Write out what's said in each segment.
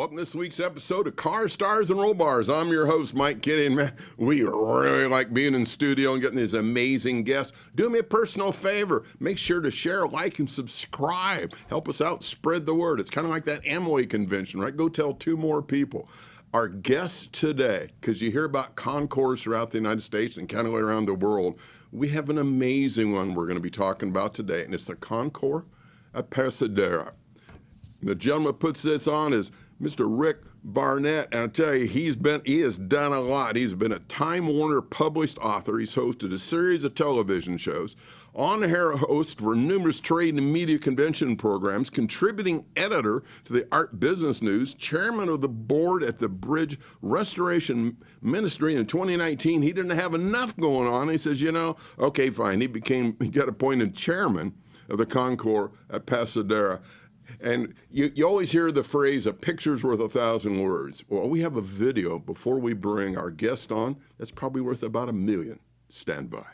welcome to this week's episode of Car Stars and Roll Bars. I'm your host, Mike Kitty, and man, we really like being in studio and getting these amazing guests. Do me a personal favor. Make sure to share, like, and subscribe. Help us out, spread the word. It's kind of like that Amway convention, right? Go tell 2 more people. Our guest today, because you hear about Concours throughout the United States and kind of around the world, we have an amazing one we're going to be talking about today, and it's the Concours at Pasadera. The gentleman that puts this on is Mr. Rick Barnett, and I tell you, he has done a lot. He's been a Time Warner published author. He's hosted a series of television shows, on-air host for numerous trade and media convention programs, contributing editor to the Art Business News, chairman of the board at the Bridge Restoration Ministry. In 2019, he didn't have enough going on. He says, okay, fine. He got appointed chairman of the Concours at Pasadera. And you always hear the phrase, a picture's worth 1,000 words. Well, we have a video before we bring our guest on that's probably worth about 1 million. Stand by.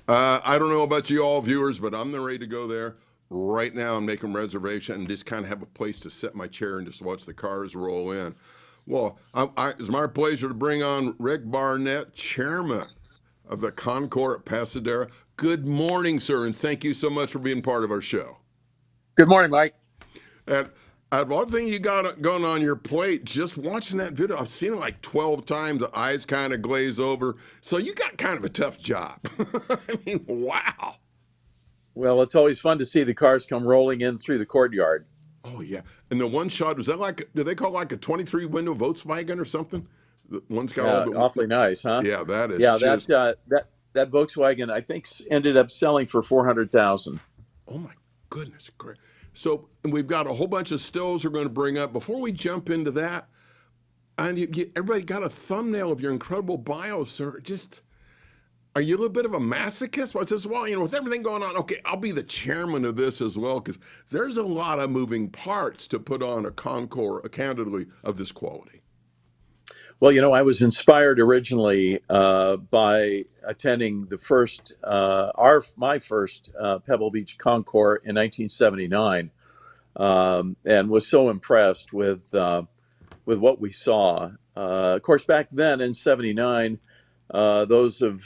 Wow. I don't know about you all viewers, but I'm ready to go there right now and make a reservation and just kind of have a place to sit my chair and just watch the cars roll in. Well, it's my pleasure to bring on Rick Barnett, chairman of the Concours at Pasadera. Good morning, sir, and thank you so much for being part of our show. Good morning, Mike. And one thing you got going on your plate, just watching that video, I've seen it like 12 times, the eyes kind of glaze over. So you got kind of a tough job. I mean, wow. Well, it's always fun to see the cars come rolling in through the courtyard. Oh, yeah. And the one shot, was that like, do they call it like a 23-window Volkswagen or something? The one's got all the... Awfully nice, huh? Yeah, that is. Yeah, just... that Volkswagen, I think, ended up selling for $400,000. Oh, my goodness. Great. So we've got a whole bunch of stills we're going to bring up. Before we jump into that, and everybody got a thumbnail of your incredible bio, sir. Just, are you a little bit of a masochist? Well, it says, well, with everything going on, okay, I'll be the chairman of this as well, because there's a lot of moving parts to put on a Concours, candidly, of this quality. Well, I was inspired originally by attending the first, my first Pebble Beach Concours in 1979, and was so impressed with what we saw. Of course, back then in '79, those of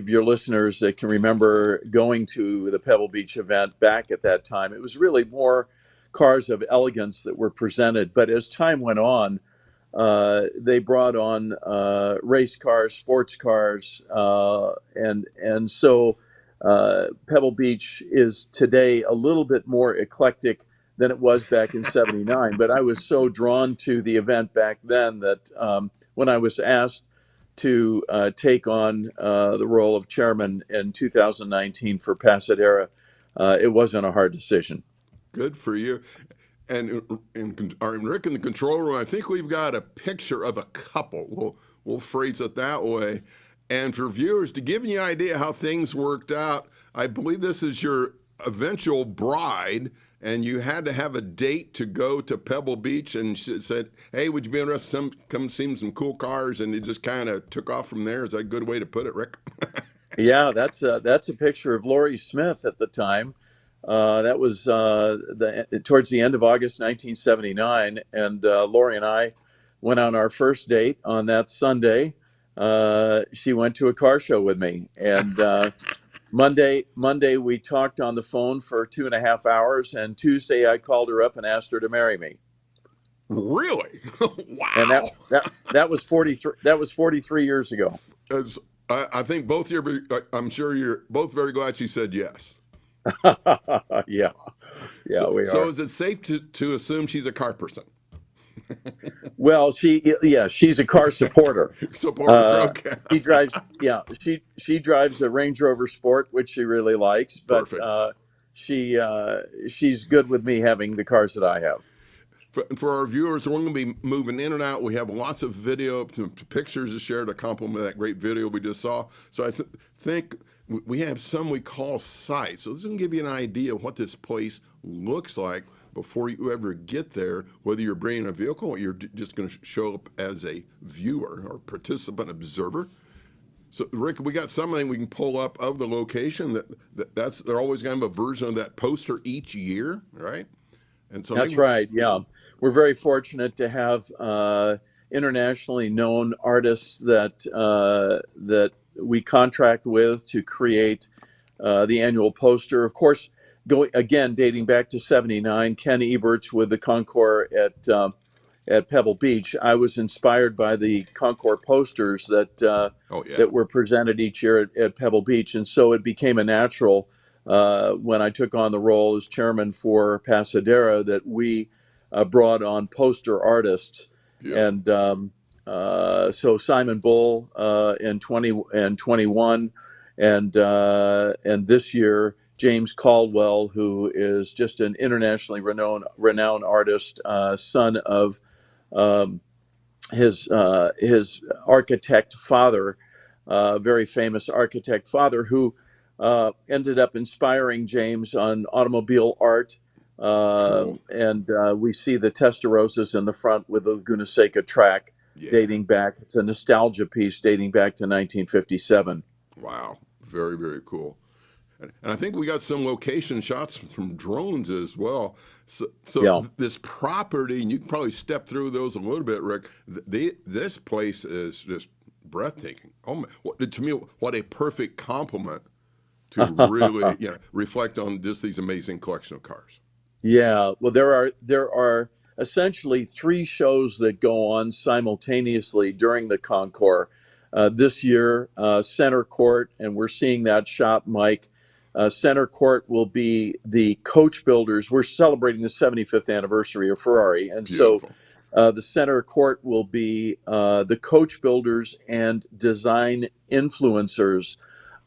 your listeners that can remember going to the Pebble Beach event back at that time, it was really more cars of elegance that were presented. But as time went on, they brought on race cars, sports cars, and so Pebble Beach is today a little bit more eclectic than it was back in '79. But I was so drawn to the event back then that when I was asked to take on the role of chairman in 2019 for Pasadera, it wasn't a hard decision. Good for you. And Rick in the control room, I think we've got a picture of a couple. We'll phrase it that way. And for viewers, to give you an idea how things worked out, I believe this is your eventual bride, and you had to have a date to go to Pebble Beach, and she said, hey, would you be interested to come see some cool cars? And it just kind of took off from there. Is that a good way to put it, Rick? Yeah, that's a picture of Lori Smith at the time. That was towards the end of August 1979, and Lori and I went on our first date on that Sunday. She went to a car show with me, and Monday we talked on the phone for 2.5 hours, and Tuesday I called her up and asked her to marry me. Really? And Wow. that was 43. That was 43 years ago. As, I think both you're, I'm sure you're both very glad she said yes. Yeah, yeah, So, we so are. is it safe to assume she's a car person? Well, she's a car supporter. Supporter, okay. She drives, yeah, she drives a Range Rover Sport, which she really likes, but Perfect. she's good with me having the cars that I have. For our viewers, we're going to be moving in and out. We have lots of video, some pictures to share to complement that great video we just saw. So I think we have some we call sites. So this is going to give you an idea of what this place looks like before you ever get there, whether you're bringing a vehicle or you're just going to show up as a viewer or participant observer. So, Rick, we got something we can pull up of the location. That's they're always going to have a version of that poster each year, right? And so That's maybe right. Yeah, we're very fortunate to have internationally known artists that we contract with to create the annual poster. Of course, going again dating back to '79, Ken Eberts with the Concours at Pebble Beach. I was inspired by the Concours posters oh yeah, that were presented each year at Pebble Beach, and so it became a natural when I took on the role as chairman for Pasadera that we brought on poster artists, beautiful. and so Simon Bull in 2021, and this year James Caldwell, who is just an internationally renowned artist, son of um, his architect father, very famous architect father, who ended up inspiring James on automobile art. Cool. And we see the Testarossas in the front with the Laguna Seca track Yeah. dating back. It's a nostalgia piece dating back to 1957. Wow. Very, very cool. And I think we got some location shots from drones as well. So Yeah. this property, and you can probably step through those a little bit, Rick. This place is just breathtaking. Oh my, to me, what a perfect complement to really, reflect on just these amazing collection of cars. Yeah, well, there are essentially three shows that go on simultaneously during the Concours. This year, Center Court, and we're seeing that shot, Mike. Center Court will be the coach builders. We're celebrating the 75th anniversary of Ferrari, and so Beautiful. the Center Court will be the coach builders and design influencers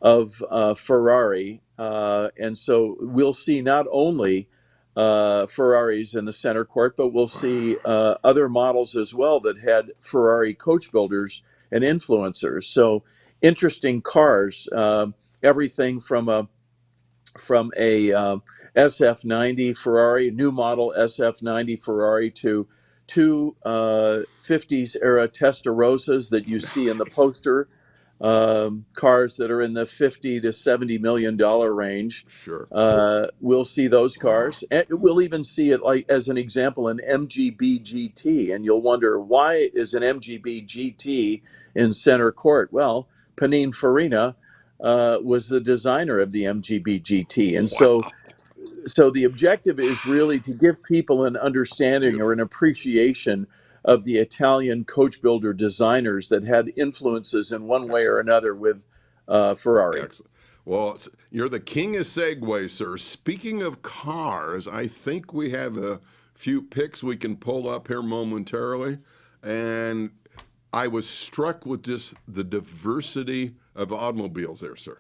of Ferrari, and so we'll see not only Ferraris in the center court, but we'll see other models as well that had Ferrari coach builders and influencers. So interesting cars, everything from a SF90 Ferrari, new model SF90 Ferrari, to two 50s era Testarossas that you see in the Nice. poster, cars that are in the 50 to $70 million range. Sure. We'll see those Oh, cars, and we'll even see it, like as an example, an MGB GT, and you'll wonder, why is an MGB GT in center court? Well, Panine Farina was the designer of the MGB GT, and so wow. so the objective is really to give people an understanding or Beautiful. an appreciation of the Italian coach builder designers that had influences in one way or Excellent. another with Ferrari. Excellent. Well, you're the king of segways, sir. Speaking of cars, I think we have a few pics we can pull up here momentarily. And I was struck with just the diversity of automobiles there, sir.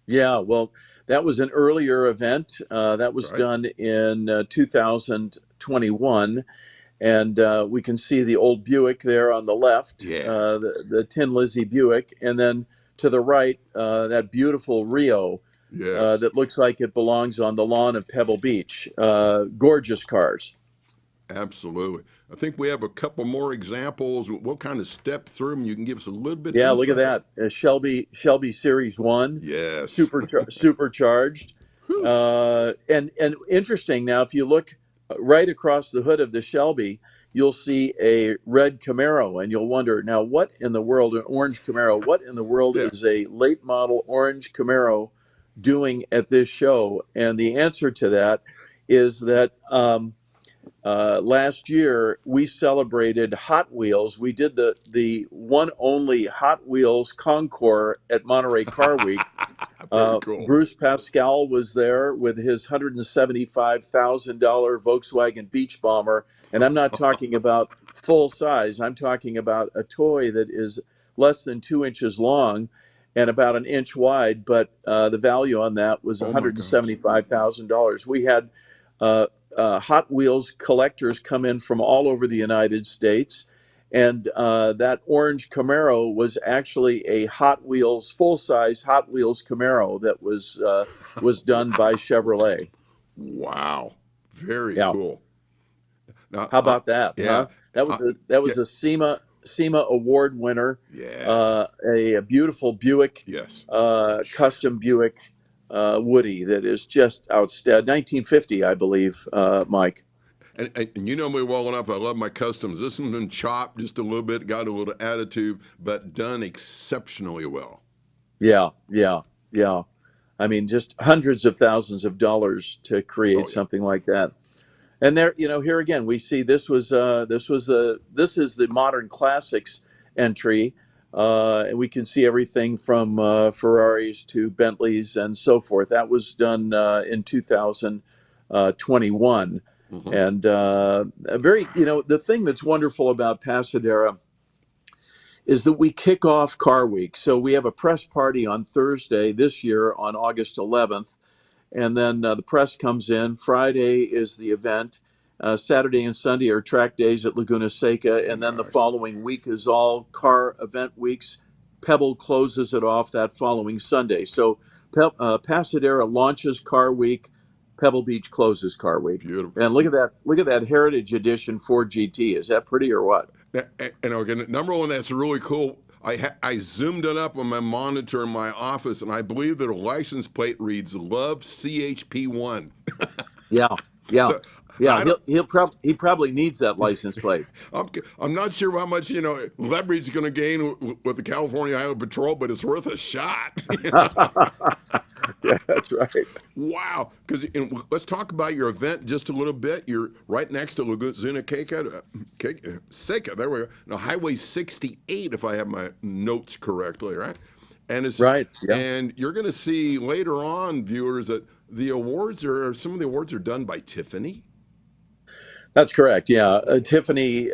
Yeah, well, that was an earlier event. That was Right? done in 2021. And we can see the old Buick there on the left, Yeah. the Tin Lizzie Buick. And then to the right, that beautiful Rio Yes. that looks like it belongs on the lawn of Pebble Beach. Gorgeous cars. Absolutely. I think we have a couple more examples. We'll kind of step through them. You can give us a little bit of Yeah, look at insight. that. Shelby Series 1, Yes. supercharged. Whew. And interesting, now, if you look right across the hood of the Shelby, you'll see a red Camaro, and you'll wonder, now, what in the world, an orange Camaro, what in the world Yeah. is a late model orange Camaro doing at this show? And the answer to that is that last year we celebrated Hot Wheels. We did the one only Hot Wheels Concours at Monterey Car Week. Very cool. Bruce Pascal was there with his $175,000 Volkswagen Beach Bomber. And I'm not talking about full size. I'm talking about a toy that is less than 2 inches long and about an inch wide. But the value on that was Oh my gosh. $175,000. We had Hot Wheels collectors come in from all over the United States. And that orange Camaro was actually a Hot Wheels, full-size Hot Wheels Camaro that was done by Chevrolet. Wow. Very Yeah, cool. Now, how about that, yeah, huh? That uh, was that yeah, was a SEMA Award winner, yes, a beautiful Buick, yes. custom Buick Woody that is just outstanding. 1950, I believe, Mike. And you know me well enough. I love my customs. This one's been chopped just a little bit, got a little attitude, but done exceptionally well. Yeah, yeah, yeah. I mean, just hundreds of thousands of dollars to Oh create yeah. something like that. And there, here again, we see this is the modern classics entry, and we can see everything from Ferraris to Bentleys and so forth. That was done in 2021, Hmm. and a very, the thing that's wonderful about Pasadera is that we kick off Car Week. So we have a press party on Thursday this year on August 11th, and then the press comes in. Friday is the event. Saturday and Sunday are track days at Laguna Seca, and then the Nice. following week is all car event weeks. Pebble closes it off that following Sunday. So Pasadera launches Car Week. Pebble Beach closes Car Week. Beautiful. And look at that! Look at that Heritage Edition Ford GT. Is that pretty or what? And again, number one, that's really cool. I zoomed it up on my monitor in my office, and I believe that a license plate reads "Love CHP1." Yeah, yeah, So yeah. I don't. He probably needs that license plate. I'm not sure how much leverage is going to gain with the California Highway Patrol, but it's worth a shot. Yeah, that's right. Wow. Because let's talk about your event just a little bit. You're right next to Laguna Seca. There we go. Now, Highway 68, if I have my notes correctly, right? And it's Right. Yeah. and you're going to see later on, viewers, that some of the awards are done by Tiffany. That's correct. Yeah. Tiffany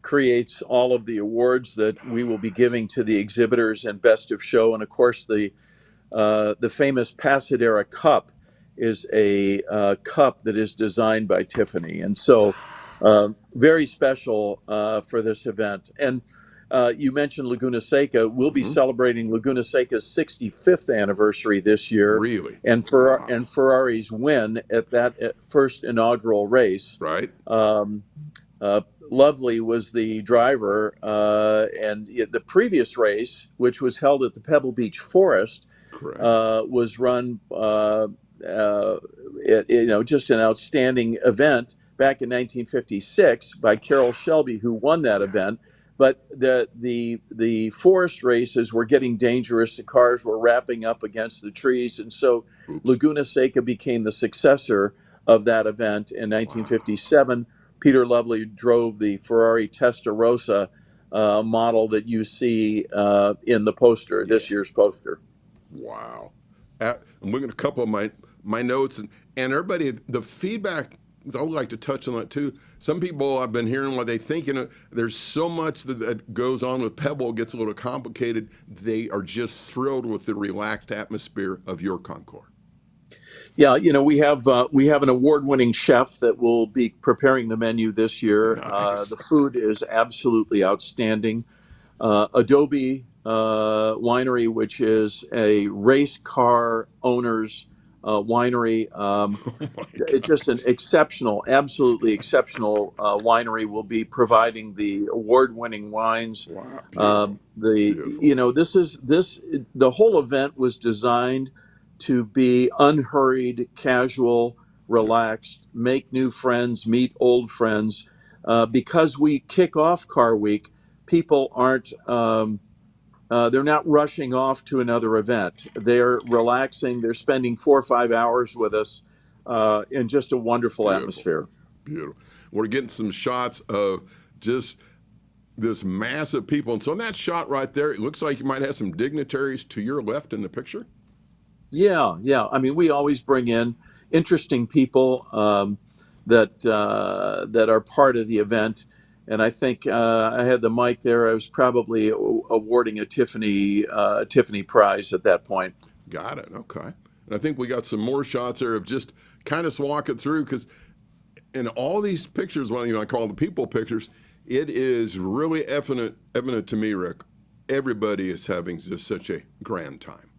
creates all of the awards that we will be giving to the exhibitors and Best of Show. And of course, the famous Pasadera Cup is a cup that is designed by Tiffany. And so very special for this event. And you mentioned Laguna Seca. We'll be Hmm. celebrating Laguna Seca's 65th anniversary this year, Really? and Wow. Ferrari's win at that first inaugural race. Right? Um, Lovely was the driver, and the previous race, which was held at the Pebble Beach Forest, Correct. was run. Just an outstanding event back in 1956 by Carroll Shelby, who won that Yeah. event. But the forest races were getting dangerous. The cars were wrapping up against the trees, and so Oops. Laguna Seca became the successor of that event in Wow. 1957. Peter Lovely drove the Ferrari Testarossa model that you see in the poster, Yeah. this year's poster. Wow. I'm looking at a couple of my notes, and everybody, the feedback, I would like to touch on that too. Some people I've been hearing what they think, there's so much that goes on with Pebble, it gets a little complicated. They are just thrilled with the relaxed atmosphere of your Concours. Yeah, we have an award-winning chef that will be preparing the menu this year. Nice. The food is absolutely outstanding. Adobe Winery, which is a race car owner's winery. Oh my It's just an gosh. exceptional, absolutely exceptional winery. Will be providing the award-winning wines. Wow. Beautiful. Beautiful. The whole event was designed to be unhurried, casual, Beautiful. relaxed, make new friends, meet old friends. Because we kick off Car Week, people aren't. They're not rushing off to another event. They're relaxing. They're spending 4 or 5 hours with us in just a wonderful Beautiful. atmosphere. Beautiful. We're getting some shots of just this mass of people. And so in that shot right there, it looks like you might have some dignitaries to your left in the picture. Yeah, yeah. I mean, we always bring in interesting people that are part of the event. And I think I had the mic there. I was probably awarding a Tiffany Prize at that point. Got it. Okay. And I think we got some more shots there of just kind of walking through, because in all these pictures, well, I call the people pictures, it is really evident to me, Rick, everybody is having just such a grand time.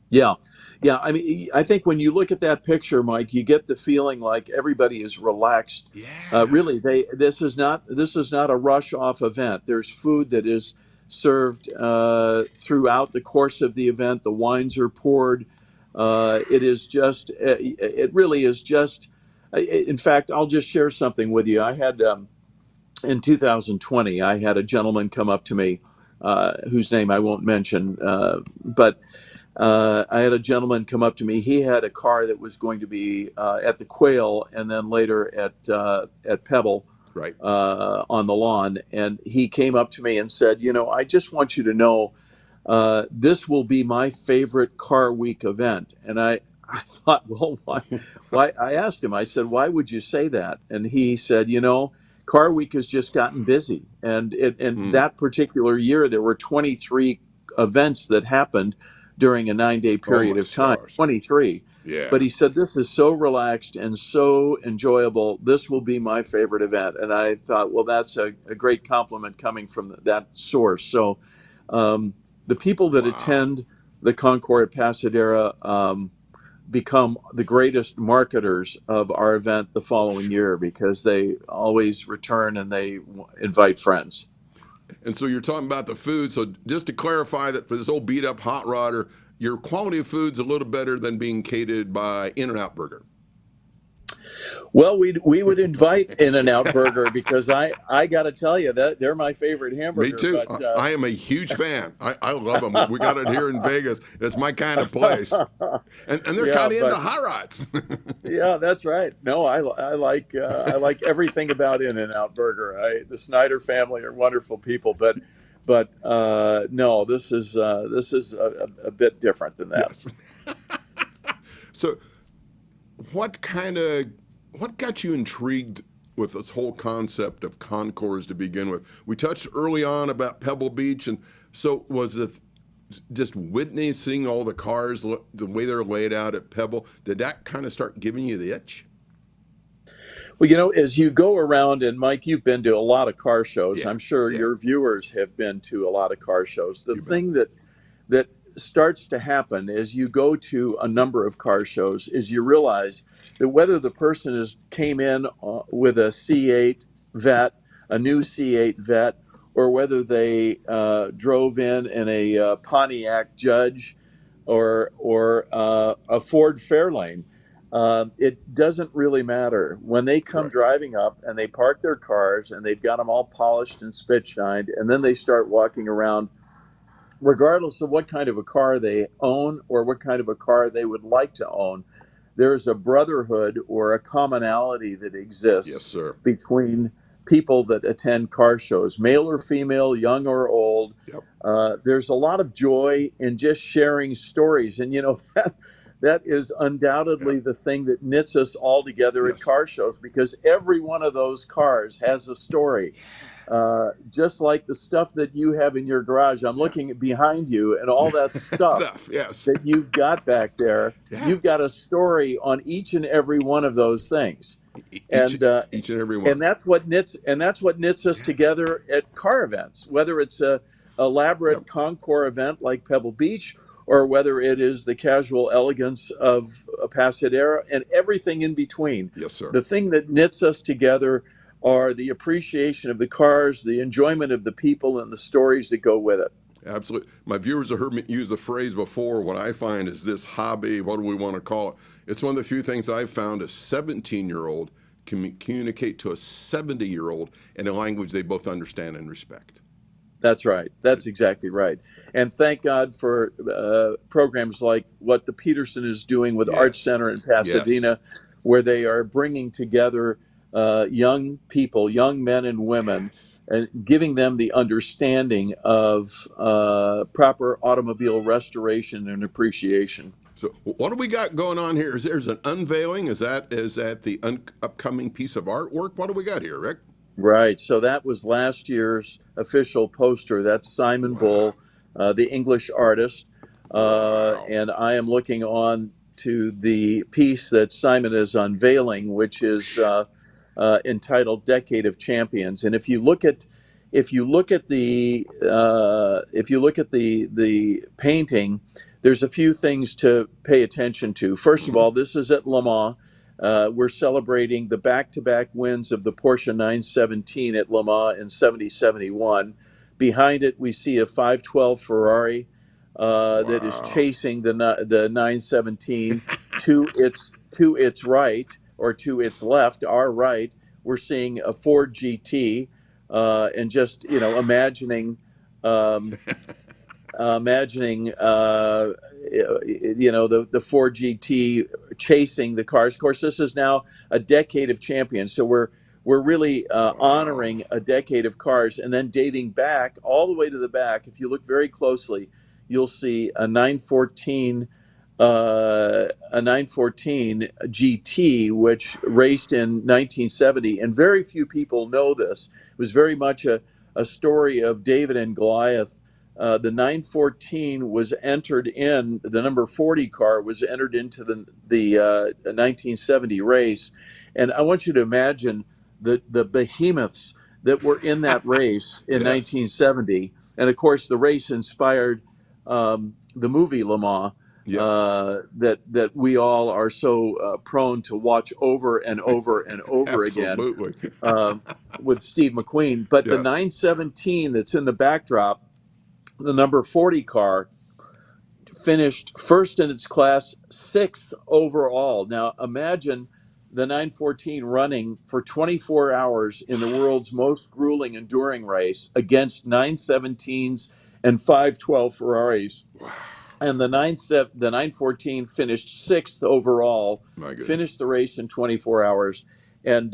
Yeah, yeah. I mean, I think when you look at that picture, Mike, you get the feeling like everybody is relaxed. Yeah. Really, this is not a rush off event. There's food that is served throughout the course of the event. The wines are poured. It really is just. In fact, I'll just share something with you. I had in 2020, I had a gentleman come up to me, whose name I won't mention, but. I had a gentleman come up to me. He had a car that was going to be at the Quail and then later at Pebble, Right. On the lawn. And he came up to me and said, I just want you to know this will be my favorite Car Week event. And I thought, well, why? I asked him, I said, why would you say that? And he said, Car Week has just gotten busy. And that particular year, there were 23 events that happened during a 9-day period of time, stars. 23. Yeah. But he said, this is so relaxed and so enjoyable. This will be my favorite event. And I thought, well, that's a great compliment coming from that source. So the people that attend the Concours at Pasadera become the greatest marketers of our event the following year, because they always return and they invite friends. And so you're talking about the food. So just to clarify that for this old beat up hot rodder, your quality of food's a little better than being catered by In-N-Out Burger. Well, we would invite In-N-Out Burger because I got to tell you that they're my favorite hamburger. Me too. But, I am a huge fan. I love them. We got it here in Vegas. It's my kind of place. And they're kind of into hot rods. Yeah, that's right. No, I like everything about In-N-Out Burger. The Snyder family are wonderful people, but no, this is a bit different than that. Yes. So what got you intrigued with this whole concept of Concours to begin with? We touched early on about Pebble Beach, and so was it just witnessing all the cars, the way they're laid out at Pebble? Did that kind of start giving you the itch? Well, as you go around, and Mike, you've been to a lot of car shows. Yeah, I'm sure yeah. your viewers have been to a lot of car shows. The You bet. thing that starts to happen as you go to a number of car shows is you realize that whether the person came in with a C8 vet, a new C8 vet, or whether they drove in a Pontiac Judge or a Ford Fairlane, it doesn't really matter. When they come Correct. driving up and they park their cars and they've got them all polished and spit shined, and then they start walking around, regardless of what kind of a car they own or what kind of a car they would like to own, there's a brotherhood or a commonality that exists. Yes, sir. Between people that attend car shows, male or female, young or old. Yep. There's a lot of joy in just sharing stories. And, that is undoubtedly the thing that knits us all together at car shows, because every one of those cars has a story. Just like the stuff that you have in your garage. I'm looking behind you, and all that stuff Yes. that you've got back there. Yeah. You've got a story on each and every one of those things. Each and every one. And that's what knits us together at car events, whether it's a elaborate Concours event like Pebble Beach, or whether it is the casual elegance of Pasadera and everything in between. Yes, sir. The thing that knits us together are the appreciation of the cars, the enjoyment of the people, and the stories that go with it. Absolutely. My viewers have heard me use the phrase before. What I find is this hobby, what do we want to call it? It's one of the few things I've found a 17-year-old can communicate to a 70-year-old in a language they both understand and respect. That's right. That's exactly right. And thank God for programs like what the Peterson is doing with Arts Center in Pasadena, where they are bringing together young people, young men and women, Yes. and giving them the understanding of proper automobile restoration and appreciation. So what do we got going on here? Is there's an unveiling? Is that the upcoming piece of artwork? What do we got here, Rick? Right. So that was last year's official poster. That's Simon Wow. Bull, the English artist. Wow. And I am looking on to the piece that Simon is unveiling, which is entitled "Decade of Champions." And if you look at the painting, there's a few things to pay attention to. First of Mhm. all, this is at Le Mans. We're celebrating the back-to-back wins of the Porsche 917 at Le Mans in 70-71. Behind it, we see a 512 Ferrari that is Wow. chasing the 917 to its right, or to its left, our right. We're seeing a Ford GT, and just um, imagining the Ford GT chasing the cars. Of course, this is now a decade of champions, so we're really Wow. honoring a decade of cars, and then dating back all the way to the back. If you look very closely, you'll see a 914 GT, which raced in 1970, and very few people know this. It was very much a story of David and Goliath. The 914 was entered in, the number 40 car was entered into the 1970 race. And I want you to imagine the behemoths that were in that race in Yes. 1970. And of course, the race inspired the movie Le Mans. Yes. That we all are so prone to watch over and over and over again, Absolutely. uh, with Steve McQueen. But the Yes. 917 that's in the backdrop, the number 40 car, finished first in its class, sixth overall. Now imagine the 914 running for 24 hours in the world's most grueling enduring race against 917s and 512 Ferraris. Wow. And the 914 finished sixth overall, My goodness. finished the race in 24 hours, and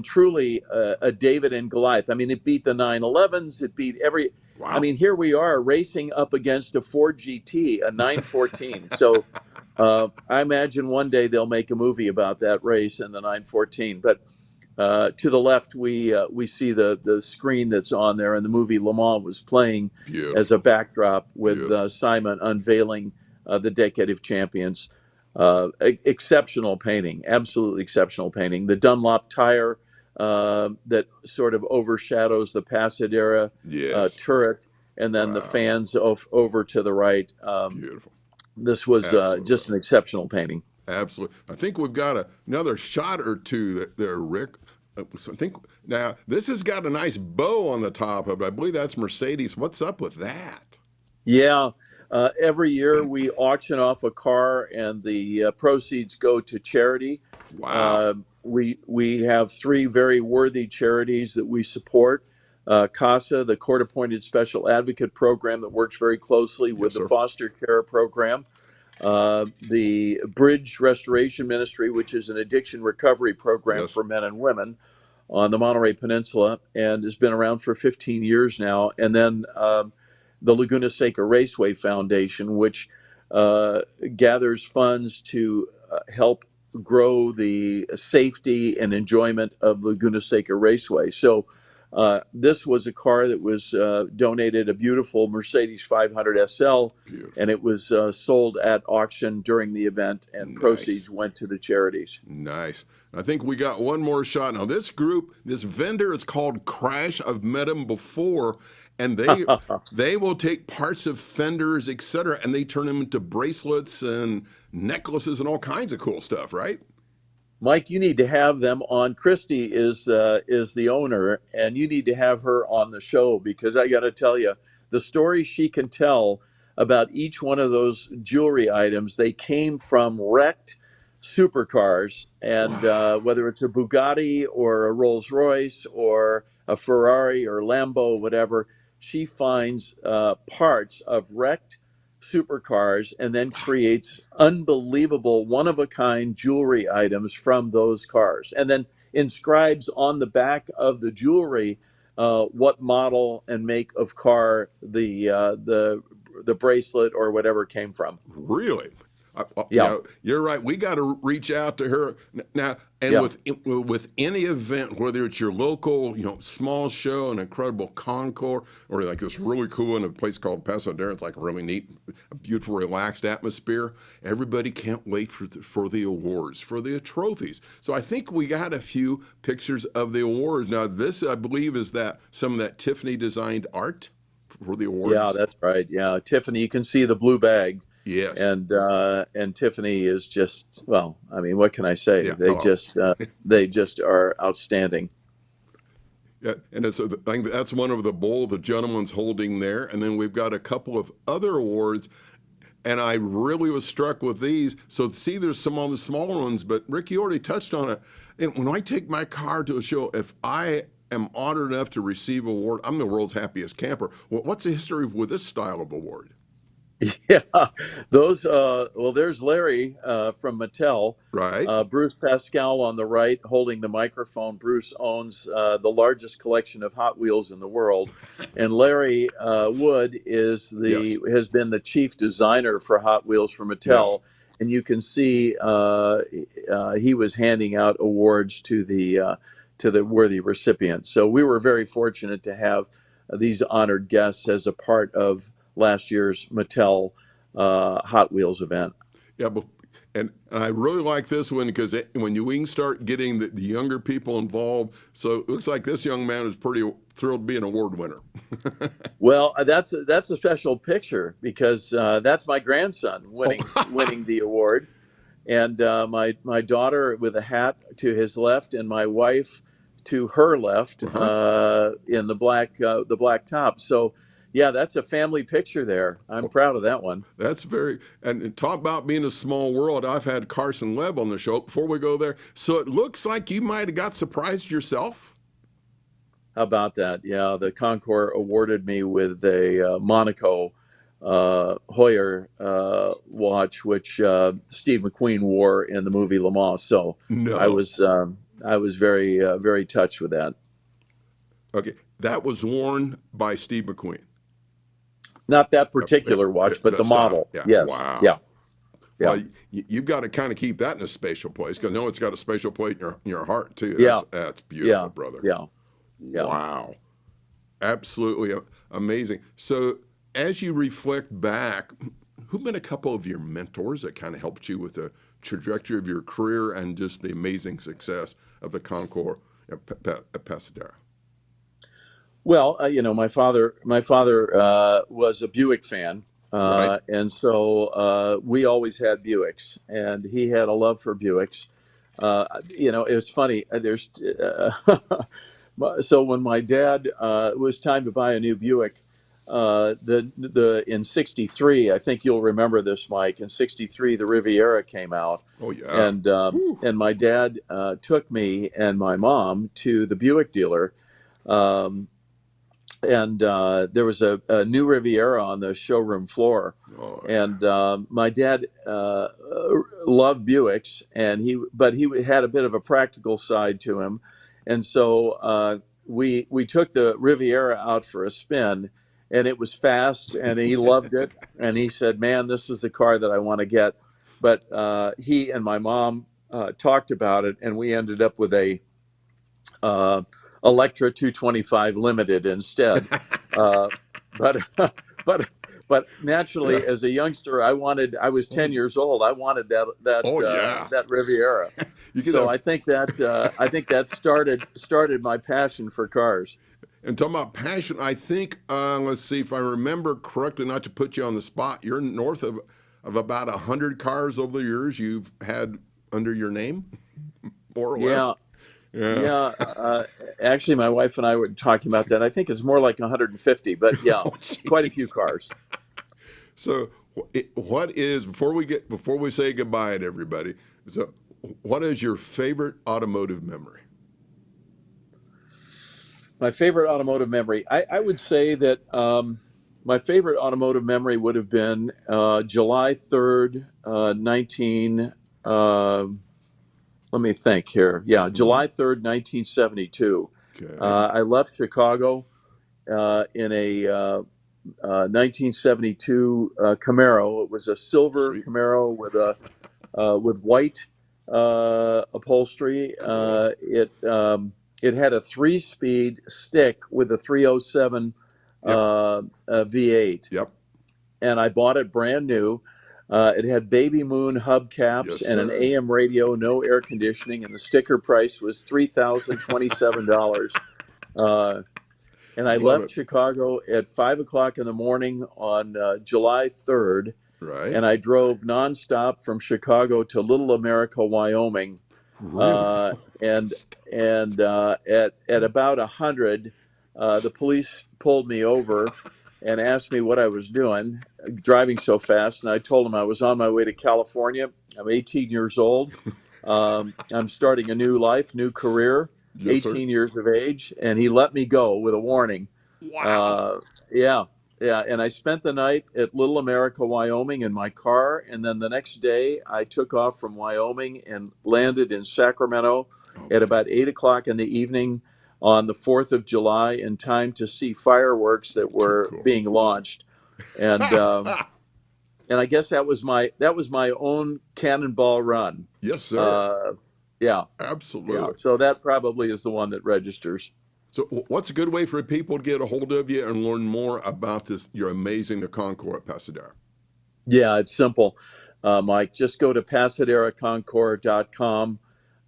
truly a David and Goliath. I mean, it beat the 911s. It beat every. I Wow. mean, here we are racing up against a Ford GT, a 914. So I imagine one day they'll make a movie about that race in the 914. But to the left, we see the screen that's on there, and the movie Le Mans was playing as a Beautiful. backdrop with Beautiful. Simon unveiling the Decade of Champions. Exceptional painting, absolutely exceptional painting. The Dunlop tire that sort of overshadows the Pasadera Yes. turret, and then the Wow. fans over to the right. Beautiful. This was just Absolutely. an exceptional painting. Absolutely. I think we've got another shot or two there, Rick. So I think now this has got a nice bow on the top of it. I believe that's Mercedes. What's up with that? Yeah. Every year we auction off a car, and the proceeds go to charity. Wow. We have three very worthy charities that we support. CASA, the Court Appointed Special Advocate Program, that works very closely Yes, with the sir. foster care program. The Bridge Restoration Ministry, which is an addiction recovery program Yes. for men and women on the Monterey Peninsula, and has been around for 15 years now. And then the Laguna Seca Raceway Foundation, which uh, gathers funds to help grow the safety and enjoyment of Laguna Seca Raceway. So this was a car that was donated, a beautiful Mercedes 500 SL, and Beautiful. it was sold at auction during the event, and Nice. proceeds went to the charities. Nice. I think we got one more shot. Now this group, this vendor is called Crash. I've met him before, and they will take parts of fenders, etc., and they turn them into bracelets and necklaces and all kinds of cool stuff, right? Mike, you need to have them on. Christy is the owner, and you need to have her on the show, because I got to tell you, the stories she can tell about each one of those jewelry items. They came from wrecked supercars, and Wow. whether it's a Bugatti or a Rolls Royce or a Ferrari or Lambo, whatever, she finds parts of wrecked supercars, and then creates unbelievable one of a kind jewelry items from those cars. And then inscribes on the back of the jewelry what model and make of car the bracelet or whatever came from. Really? Yeah, You're right. We got to reach out to her now. And yeah. with any event, whether it's your local, small show, an incredible concours, or like this really cool in a place called Pasadera, it's like really neat, a beautiful, relaxed atmosphere. Everybody can't wait for the awards, for the trophies. So I think we got a few pictures of the awards. Now, this I believe is that some of that Tiffany designed art for the Yeah, awards. that's right. Yeah, Tiffany, you can see the blue bag, Yes. and Tiffany is just, well, I mean, what can I say? Yeah. Hello. They just are outstanding. Yeah, and I think that's one of the bowl the gentleman's holding there, and then we've got a couple of other awards, and I really was struck with these. So see, there's some of the smaller ones, but Rick, you already touched on it. And when I take my car to a show, if I am honored enough to receive an award, I'm the world's happiest camper. Well, what's the history with this style of award? Yeah, those. Well, there's Larry from Mattel. Right? Bruce Pascal on the right, holding the microphone. Bruce owns the largest collection of Hot Wheels in the world, and Larry Wood Yes. has been the chief designer for Hot Wheels for Yes. Mattel. And you can see he was handing out awards to the worthy recipients. So we were very fortunate to have these honored guests as a part of last year's Mattel Hot Wheels event. Yeah, and I really like this one because when we can start getting the younger people involved, so it looks like this young man is pretty thrilled to be an award winner. Well, that's a special picture because that's my grandson winning the award, and my daughter with a hat to his left, and my wife to her left Uh-huh. in the black top. So, yeah, that's a family picture there. I'm Well, proud of that one. that's and talk about being a small world. I've had Carson Webb on the show before we go there. So it looks like you might have got surprised yourself. How about that? Yeah, the Concours awarded me with a Monaco Hoyer watch, which Steve McQueen wore in the movie Le Mans. So I No. was um, I was very touched with that. Okay. That was worn by Steve McQueen. Not that Uh, yeah, particular watch, but the the style. model. Yeah. Yes. Wow. Yeah. Yeah. Well, you've got to kind of keep that in a special place because no, it's got a special place in your heart too. Yeah. That's beautiful, Yeah. brother. Yeah. Yeah. Wow. Absolutely amazing. So, as you reflect back, who've been a couple of your mentors that kind of helped you with the trajectory of your career and just the amazing success of the Concours at Pasadena? Well, my father was a Buick fan, Right? and so we always had Buicks, and he had a love for Buicks. It was funny. So when my dad it was time to buy a new Buick, the in '63, I think you'll remember this, Mike. In '63, the Riviera came out, Oh, yeah. and Whew. my dad took me and my mom to the Buick dealer. Um, and there was a new Riviera on the showroom floor, Oh, and my dad loved Buicks, but he had a bit of a practical side to him, and so we took the Riviera out for a spin, and it was fast, and he loved it, and he said, "Man, this is the car that I want to get," but he and my mom talked about it, and we ended up with a uh, Electra 225 Limited instead. Uh, but but but yeah. naturally, as a youngster, I was 10 years old. I wanted Oh, yeah. that Riviera. You could So have, I think that started my passion for cars. and talking about passion, I think, let's see if I remember correctly, not to put you on the spot, you're north of about 100 cars over the years you've had under your name, more or less. Yeah, Yeah. yeah. Actually, my wife and I were talking about that. I think it's more like 150, but yeah, Oh, quite a few jeez. cars. So, what is before we say goodbye to everybody? So, what is your favorite automotive memory? My favorite automotive memory. I would say that my favorite automotive memory would have been July 3rd, 19. let me think here. Yeah, Hmm. July 3rd, 1972. Okay. I left Chicago in a 1972 Camaro. It was a silver Sweet. Camaro with white upholstery. Cool. It had a three-speed stick with a 307 Yep. V8, Yep. and I bought it brand new. It had baby moon hubcaps Yes, and an sir. AM radio, no air conditioning, and the sticker price was $3,027. Uh, and I Love left it. Chicago at 5 o'clock in the morning on July 3rd, Right. and I drove nonstop from Chicago to Little America, Wyoming. Really? Uh, and at about 100, the police pulled me over and asked me what I was doing, driving so fast. And I told them I was on my way to California. I'm 18 years old. I'm starting a new life, new career. Yes, sir. 18 years of age, and he let me go with a warning. Wow. Uh, yeah, yeah. And I spent the night at Little America, Wyoming in my car. And then the next day, I took off from Wyoming and landed in Sacramento at Okay. about 8 o'clock in the evening on the 4th of July in time to see fireworks that Too were cool. being launched. And, and I guess that was my own cannonball run. Yes, sir. Uh, yeah, yeah. Absolutely. So that probably is the one that registers. So, what's a good way for people to get a hold of you and learn more about this? You're amazing, the Concours at Pasadena. Yeah, it's simple, Mike. Just go to PasaderaConcours.com.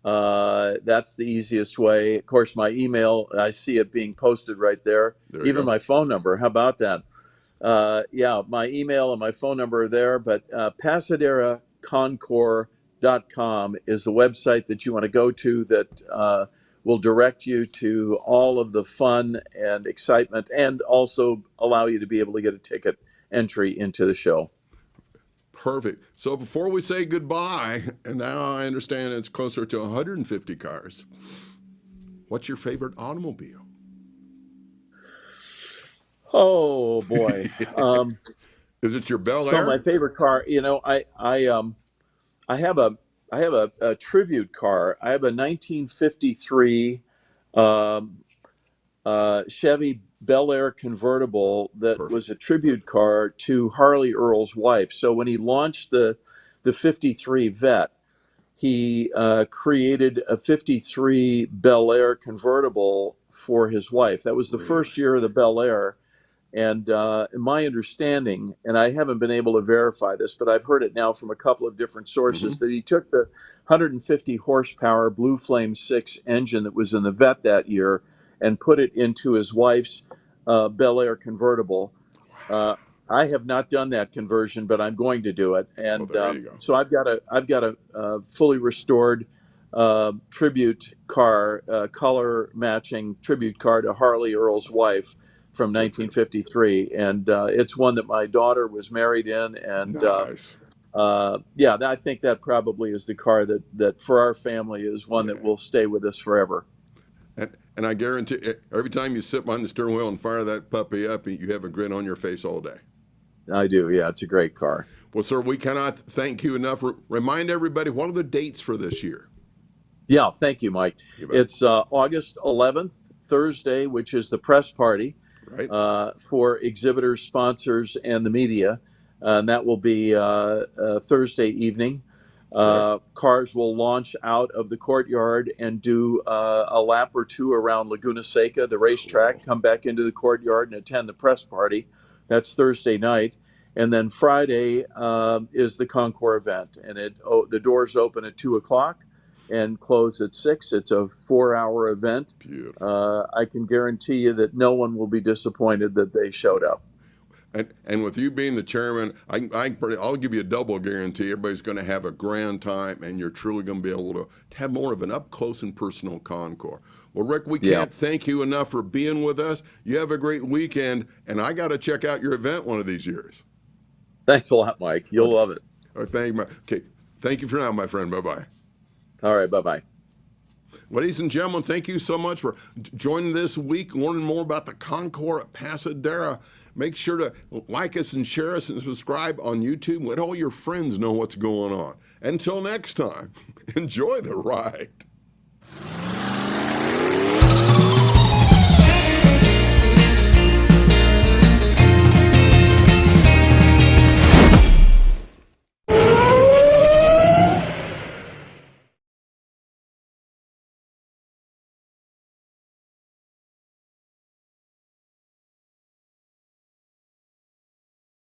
That's the easiest way. Of course, my email, I see it being posted right there. There you Even go. my phone number. How about that? Yeah, my email and my phone number are there, but PasaderaConcours.com is the website that you want to go to that will direct you to all of the fun and excitement and also allow you to be able to get a ticket entry into the show. Perfect. So, before we say goodbye, and now I understand it's closer to 150 cars, what's your favorite automobile? Oh boy. Is it your Bel So my Air? favorite car, I have a tribute car. I have a 1953 um, Chevy Bel Air convertible that Perfect. was a tribute car to Harley Earl's wife. So when he launched the 53 Vet, he created a 53 Bel Air convertible for his wife. That was the Really? first year of the Bel Air. And in my understanding, and I haven't been able to verify this, but I've heard it now from a couple of different Hmm. sources, that he took the 150 horsepower Blue Flame 6 engine that was in the Vet that year and put it into his wife's Bel Air convertible. Uh, I have not done that conversion, but I'm going to do it. Well, And there you go. so I've got a fully restored tribute car, color matching tribute car to Harley Earl's wife from Good for him. 1953, and it's one that my daughter was married in, and Nice. yeah, I think that probably is the car that for our family is one that Yeah. will stay with us forever. And I guarantee every time you sit behind the steering wheel and fire that puppy up, you have a grin on your face all day. I do, yeah, it's a great car. Well, sir, we cannot thank you enough. Remind everybody, what are the dates for this year? Yeah, thank you, Mike. You bet. It's August 11th, Thursday, which is the press party Right? for exhibitors, sponsors, and the media. And that will be Thursday evening. Correct. Cars will launch out of the courtyard and do a lap or two around Laguna Seca, the racetrack, Cool. come back into the courtyard and attend the press party. That's Thursday night. And then Friday is the Concours event. And the doors open at 2 o'clock and close at 6. It's a 4-hour event. Beautiful. I can guarantee you that no one will be disappointed that they showed Yeah. up. And with you being the chairman, I'll give you a double guarantee. Everybody's going to have a grand time, and you're truly going to be able to have more of an up close and personal Concours. Well, Rick, we Yeah. can't thank you enough for being with us. You have a great weekend, and I got to check out your event one of these years. Thanks a lot, Mike. You'll Okay. love it. All right, okay. Thank you for now, my friend. Bye bye. All right. Bye bye. Ladies and gentlemen, thank you so much for joining this week, learning more about the Concours at Pasadena. Make sure to like us and share us and subscribe on YouTube. Let all your friends know what's going on. Until next time, enjoy the ride.